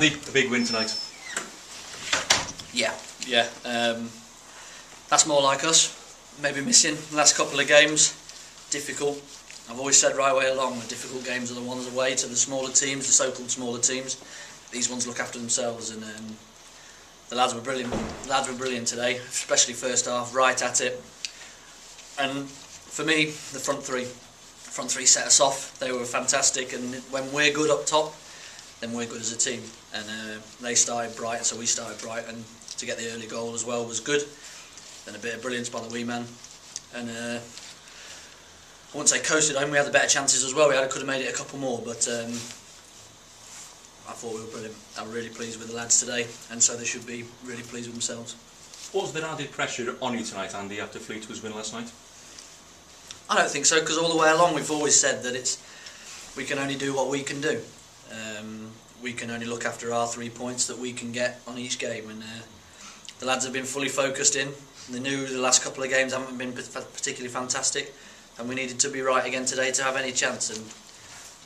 A big win tonight. Yeah. That's more like us. Maybe missing the last couple of games. Difficult. I've always said right way along, the difficult games are the ones away to the smaller teams, the so-called smaller teams. These ones look after themselves, and the lads were brilliant. The lads were brilliant today, especially first half, right at it. And for me, the front three set us off. They were fantastic, and when we're good up top, then we're good as a team. And they started bright, and so we started bright, and to get the early goal as well was good. Then a bit of brilliance by the wee man, and I wouldn't say coasted home. We had the better chances as well. Could have made it a couple more, but I thought we were brilliant. I'm really pleased with the lads today, and so they should be really pleased with themselves. What was the added pressure on you tonight, Andy, after Fleetwood's win last night? I don't think so, because all the way along we've always said that we can only do what we can do. We can only look after our 3 points that we can get on each game, and the lads have been fully focused in. They knew the last couple of games haven't been particularly fantastic, and we needed to be right again today to have any chance. And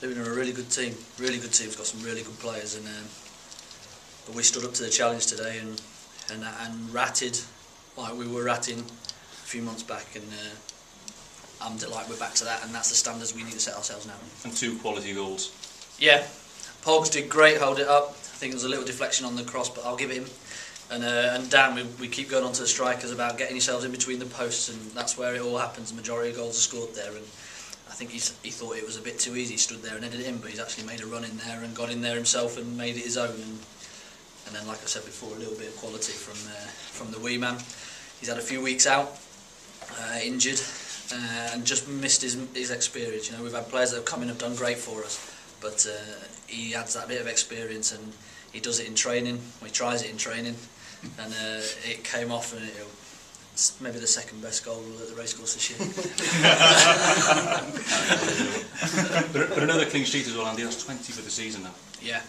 Luton are a really good team. Really good team's got some really good players, and but we stood up to the challenge today and ratted like we were ratting a few months back, and I'm delighted we're back to that, and that's the standards we need to set ourselves now. And 2 quality goals. Yeah, Pogs did great, hold it up. I think there was a little deflection on the cross, but I'll give it him. And Dan, we keep going on to the strikers about getting yourselves in between the posts, and that's where it all happens. The majority of goals are scored there, and I think he thought it was a bit too easy. He stood there and headed it in, but he's actually made a run in there and got in there himself and made it his own. And then, like I said before, a little bit of quality from the wee man. He's had a few weeks out, injured, and just missed his experience. You know, we've had players that have come in and have done great for us, but he adds that bit of experience, and he does it in training. He tries it in training, and it came off, and it's maybe the second best goal at the racecourse this year. but another clean sheet as well, Andy. That's 20 for the season now. Yeah.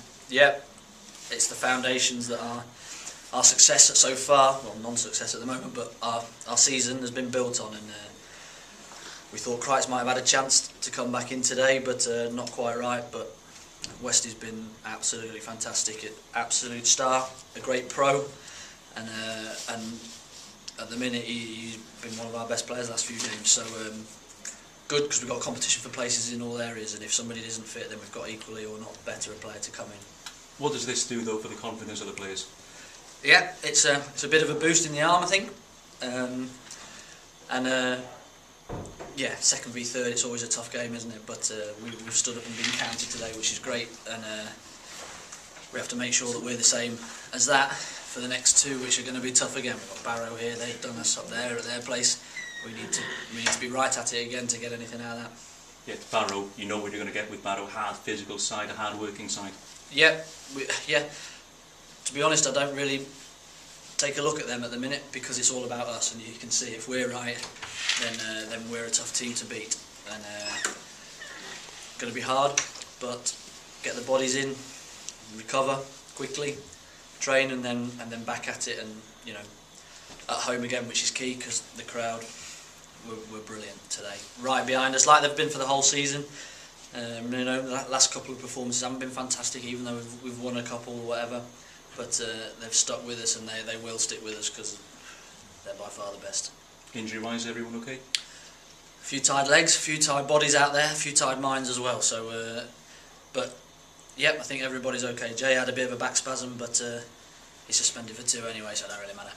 It's the foundations that our success so far, well, non-success at the moment, but our season has been built on, and we thought Christ might have had a chance to come back in today, but not quite right. But Westy's been absolutely fantastic, absolute star, a great pro, and at the minute he's been one of our best players the last few games. So good, because we've got competition for places in all areas, and if somebody isn't fit, then we've got equally or not better a player to come in. What does this do though for the confidence of the players? Yeah, it's a bit of a boost in the arm, I think, yeah, second v third, it's always a tough game, isn't it? But we've stood up and been counted today, which is great, and we have to make sure that we're the same as that for the next 2, which are going to be tough again. We've got Barrow here; they've done us up there at their place. We need to be right at it again to get anything out of that. Yeah, Barrow, you know what you're going to get with Barrow: hard physical side, a hard working side. Yeah, to be honest, I don't really take a look at them at the minute, because it's all about us, and you can see if we're right, then we're a tough team to beat. And going to be hard, but get the bodies in, recover quickly, train, and then back at it, and you know, at home again, which is key, because the crowd were brilliant today, right behind us, like they've been for the whole season. You know, the last couple of performances haven't been fantastic, even though we've won a couple or whatever, but they've stuck with us, and they will stick with us, because they're by far the best. Injury-wise, everyone okay? A few tired legs, a few tired bodies out there, a few tired minds as well. So, but yep, I think everybody's okay. Jay had a bit of a back spasm, but he's suspended for 2 anyway, so it don't really matter.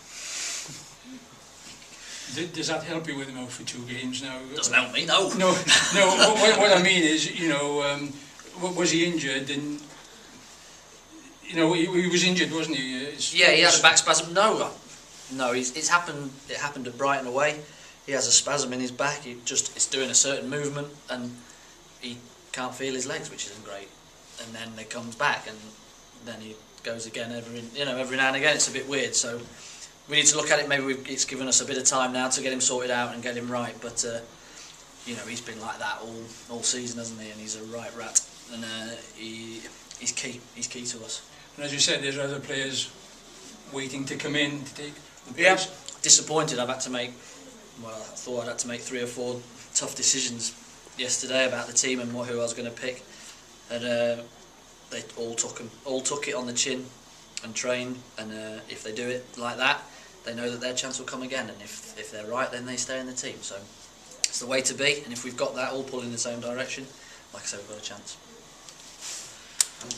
Does that help you with him out for 2 games now? Doesn't help me, no. No. What I mean is, you know, was he injured? And you know, he was injured, wasn't he? Yeah, he had a back spasm. No, it's happened. It happened at Brighton away. He has a spasm in his back. It's doing a certain movement, and he can't feel his legs, which isn't great. And then it comes back, and then he goes again every now and again. It's a bit weird. So we need to look at it. Maybe it's given us a bit of time now to get him sorted out and get him right. But you know, he's been like that all season, hasn't he? And he's a right rat, and he's key. He's key to us. And as you said, there's other players waiting to come in to take the place. Yeah, disappointed. I thought I'd had to make 3 or 4 tough decisions yesterday about the team and who I was going to pick. And they all took it on the chin and trained, and if they do it like that, they know that their chance will come again, and if they're right, then they stay in the team. So it's the way to be, and if we've got that all pulling in the same direction, like I said, we've got a chance.